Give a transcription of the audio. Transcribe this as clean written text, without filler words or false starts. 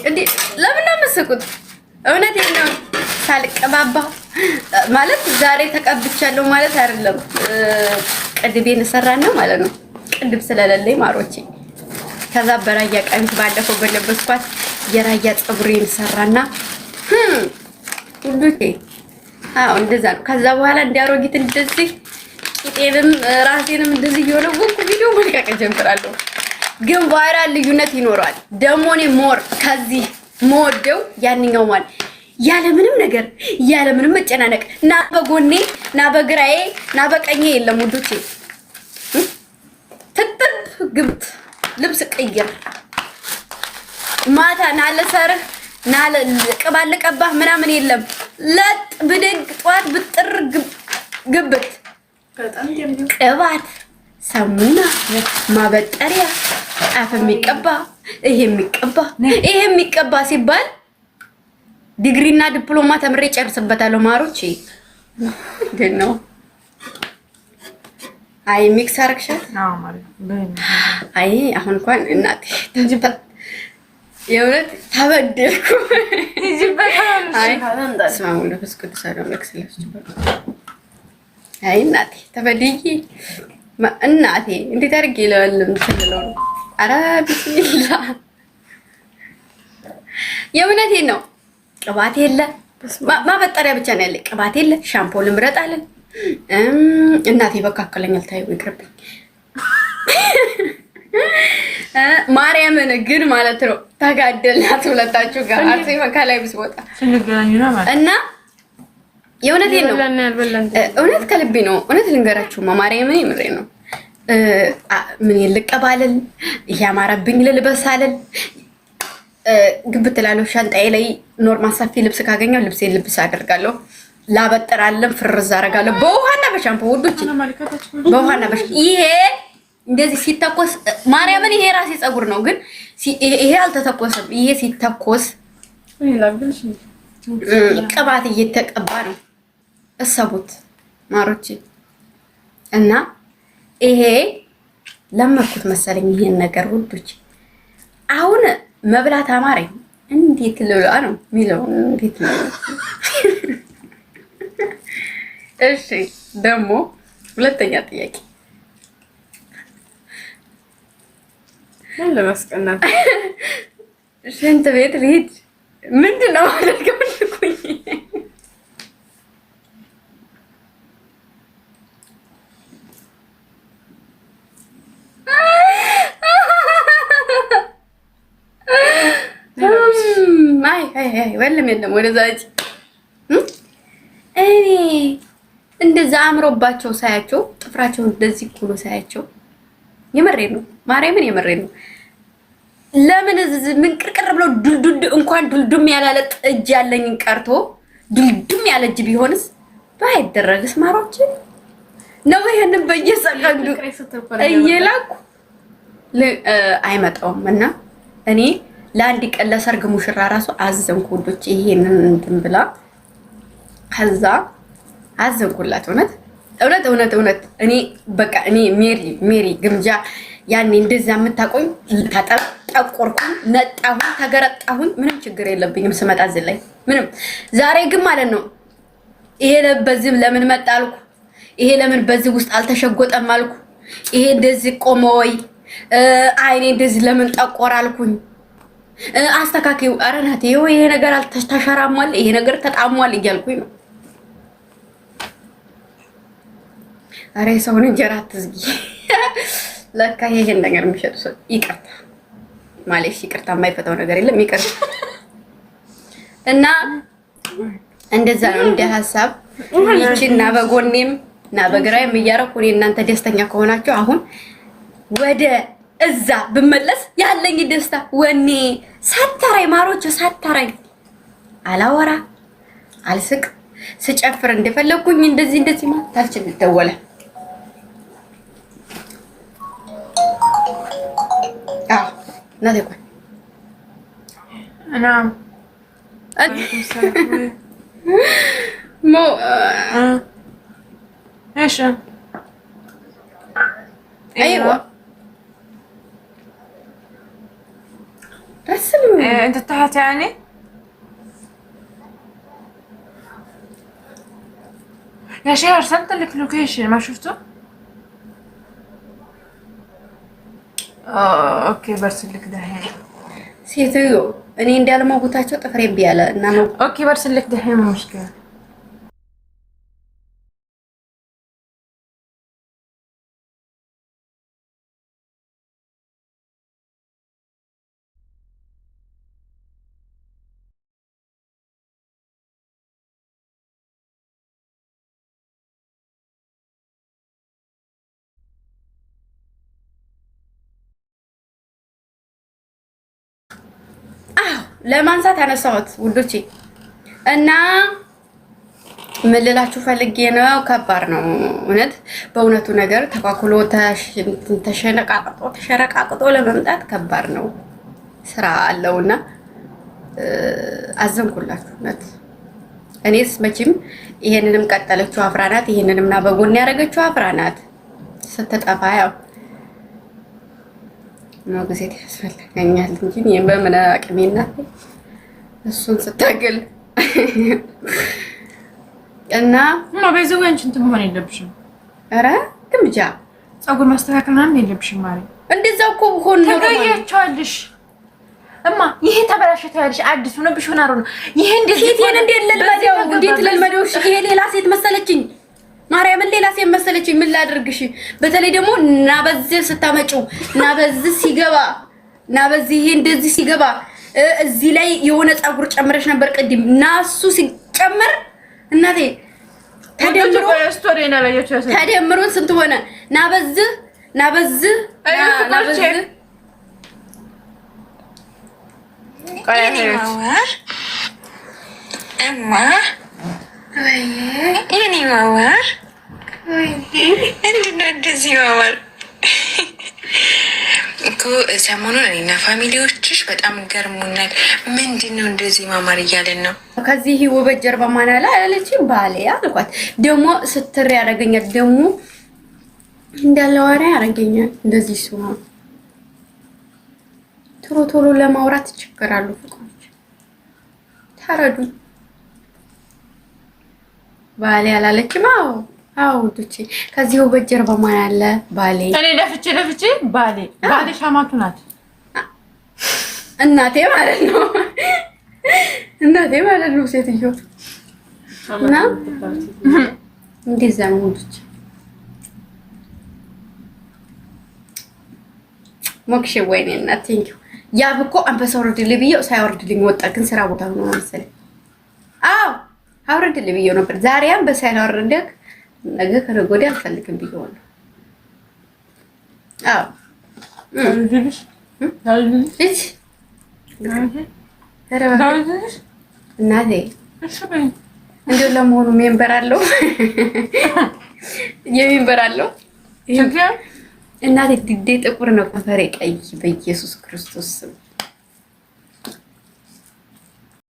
እንዴ ለምን ነው የምትስቁት? እውነቴን ነው። ሳልቀባባ ማለት ዛሬ ተቀብቻለሁ ማለት አይደለም። ቅድቤን ሰራና ማለት ነው። ቅድብ ስለሌለኝ ማሮቼ ከዛ በራያ ቀሚስ ባለፈው በለበስኳት የራያ ፀጉሬን ሰራና ሁሉቴ አዎ እንደዛ ነው። ከዛ በኋላ እንዲያሮጊት እንደዚህ ቂጤንም ራሴንም እንደዚህ እየወለወልኩ ቪዲዮ መልቀቅ ጀምራለሁ። ግን ቫይራል ልዩነት ይኖረዋል። ደግሞ እኔ ሞር ከዚህ ሞደው ያንኛው ማለት ያለ ምንም ነገር ያለ ምንም መጨናነቅ ና በጎኔ ና በግራዬ ና በቀኜ የለም ውዶቼ። ትጥብ ግብት ልብስ ቀይር ማታ ና ለሰርህ ና ቅባል ልቀባህ ምናምን የለም። ለጥ ብድግ ጧት ብጥር ግብት ቅባት ሰሙና ማበጠሪያ አፍ የሚቀባ ይሄ የሚቀባ ሲባል ዲግሪና ዲፕሎማ ተምሬ ጨርስበታለሁ ማሮቼ። ግን ነው አይ ሚክስ አርክሻት አይ አሁን እንኳን እናቴ ተጅበት የእውነት ተበደልኩ። አይ ስማሙ ለፍስ ቅዱስ አለው ለክስለስ አይ እናቴ ተበድዬ እናቴ እንዴት አድርጌ ለወልም ትልለው ነው። ኧረ ቢስሚላህ የእውነቴን ነው። ቅባት የለ ማበጠሪያ ብቻ ነው ያለ። ቅባት የለ ሻምፖ ልምረጣለን። እናቴ በካከለኛል ታዩ ይቅርብኝ። ማርያምን ግን ማለት ነው ተጋደልናት ሁለታችሁ ጋር አርሴ መካላይ ብስወጣ እና የእውነቴን ነው። እውነት ከልቤ ነው። እውነት ልንገራችሁ ማርያምን የምሬ ነው። ምን ይልቀባለል ያማረብኝ ልልበስ አለል ግብት ላለው ሻንጣዬ ላይ ኖርማል ሰፊ ልብስ ካገኘው ልብሴን ልብስ አደርጋለሁ። ላበጠራለን ፍርዝ አደርጋለሁ በውሃና በሻምፖ ውዶች፣ በውሃና ይሄ እንደዚህ ሲተኮስ ማርያምን ይሄ ራሴ ፀጉር ነው፣ ግን ይሄ አልተተኮሰም። ይሄ ሲተኮስ ቅባት እየተቀባ ነው። እሰቡት ማሮቼ። እና ይሄ ለመኩት መሰለኝ ይሄን ነገር ውዶች። አሁን መብላት አማረኝ። እንዴት ልብላ ነው የሚለው እንዴት ነው? እሺ ደግሞ ሁለተኛ ጥያቄ ለማስቀናት ሽንት ቤት ልሂድ ምንድን ነው አደርገው ልኩኝ። አይ ወለም የለም ወደዛ እጅ እኔ እንደዛ አምሮባቸው ሳያቸው ጥፍራቸው እንደዚህ ኩሎ ሳያቸው የመሬን ነው ማርያምን የመሬን ነው። ለምን ምን ቅርቅር ብሎ ዱልዱል እንኳን ዱልዱም ያላለ እጅ ያለኝን ቀርቶ ዱልዱም ያለ እጅ ቢሆንስ ባይደረግስ ማሮች ነው። ይሄንን በየሰቀንዱ እየላኩ አይመጣውም። እና እኔ ለአንድ ቀን ለሰርግ ሙሽራ ራሱ አዘንኩ ውዶች። ይሄንን እንትን ብላ ከዛ አዘንኩላት። እውነት እኔ በቃ እኔ ሜሪ ግምጃ ያኔ እንደዛ የምታቆኝ ተጠቆርኩኝ፣ ነጣሁኝ፣ ተገረጣሁኝ። ምንም ችግር የለብኝም ስመጣ እዚህ ላይ ምንም። ዛሬ ግን ማለት ነው ይሄ በዚህ ለምን መጣ አልኩ። ይሄ ለምን በዚህ ውስጥ አልተሸጎጠም አልኩ። ይሄ እንደዚህ ቆመ ወይ አይኔ እንደዚህ ለምን ጠቆር አልኩኝ። አስተካክዩ አረናት ይሄ ነገር አልተሻራሟል፣ ይሄ ነገር ተጣሟል እያልኩኝ ነው። አሬ ሰውን እንጀራ አትዝጊ። ለካ ይሄን ነገር የሚሸጡ ሰው ይቅርታ ማለት ይቅርታ የማይፈታው ነገር የለም ይቅርታ። እና እንደዛ ነው እንደ ሀሳብ ይቺና በጎኔም እና በግራዬም እያረኩ እኔ እናንተ ደስተኛ ከሆናችሁ አሁን ወደ እዛ ብመለስ ያለኝ ደስታ ወኔ ሳታራይ ማሮች ሳታራይ አላወራ አልስቅ ስጨፍር እንደፈለኩኝ እንደዚህ ማለት ታልችል ደወለ نادي نعم مو ايش ايوه رسلوا انت تحت يعني يا شيخ ارسلت لك لوكيشن ما شفته اوكي برسل لك دحين ሴትዮ እኔ እንዳለማውታቸው ጥፍሬ ቢያለ እና ነው اوكي برسل لك دحين مشكله ለማንሳት ያነሳሁት ውዶቼ እና ምን ልላችሁ ፈልጌ ነው። ከባድ ነው እውነት በእውነቱ ነገር ተኳኩሎ ተሸረቃቅጦ ለመምጣት ከባድ ነው። ስራ አለውና አዘንኩላችሁ እውነት። እኔስ መቼም ይሄንንም ቀጠለችው አፍራናት፣ ይሄንንም ና በጎን ያደረገችው አፍራናት። ስትጠፋ ያው ነው ጊዜ ያስፈልገኛል እንጂ በምን አቅሜና እሱን ስታገል እና በዚህ ወይ አንቺ እንትን መሆን የለብሽም። ኧረ ግምጃ ፀጉር ማስተካከል ምናምን የለብሽም ማለት እንደዛው እኮ ሆኖ ነው ተገያቸዋልሽ። እማ ይሄ ተበላሽቶ ያልሽ አዲስ ሆነብሽ ሆነ ነው ይሄ እንደዚህ ሴት እንዴት ለልመደው እንዴት ለልመደው? እሺ ይሄ ሌላ ሴት መሰለችኝ፣ ማርያምን ሌላ ሴት መሰለችኝ። ምን ላድርግሽ? በተለይ ደግሞ እና በዚህ ስታመጪው እና በዚህ ሲገባ እና በዚህ ይሄ እንደዚህ ሲገባ እዚህ ላይ የሆነ ፀጉር ጨምረሽ ነበር ቅድም እና እሱ ሲጨምር እናቴ ተደምሮ ስንት ሆነ? እና በዚህ እና በዚህ እና በዚህ እማ የኔ ማማር እንዴት ነው እንደዚህ ማማር እኮ ሰሞኑን እኔና ፋሚሊዎችሽ በጣም ገርሙናል። ምንድን ነው እንደዚህ ማማር እያለን ነው። ከዚህ ውበት ጀርባ ማን አለ አለችኝ። ባሌ አልኳት። ደግሞ ስትር ያደርገኛል፣ ደግሞ እንዳለ ወሬ ያደርገኛል። እንደዚህ ሲሆን ቶሎ ለማውራት ይቸገራሉ። ፍቅሮች ታረዱ። ባሌ አላለችም። አዎ ዱቼ ከዚህ ውበት ጀርባ ማን አለ? ባሌ እኔ ለፍቼ ባሌ ሻማቱ ናት እናቴ ማለት ነው። እናቴ ማለት ነው ሴትዮ እና እንደዛ ነው ዱቼ ሞክሼ ወይኔ እናት ቴንኪው። ያ ብኮ አንበሳ ወርድልኝ ብዬው ሳይወርድልኝ ወጣ። ግን ስራ ቦታ ሆኖ መሰለኝ። አዎ አውርድልኝ ብዬው ነበር። ዛሬ አንበሳ ያወርደክ ነገ ከነገ ወዲያ አልፈልግም ብዬው ነው። አዎ እናቴ እንደው ለመሆኑ ሜምበር አለው የሜምበር አለው እናቴ ድዴ ጥቁር ነው ከንፈሬ ቀይ በኢየሱስ ክርስቶስ ስም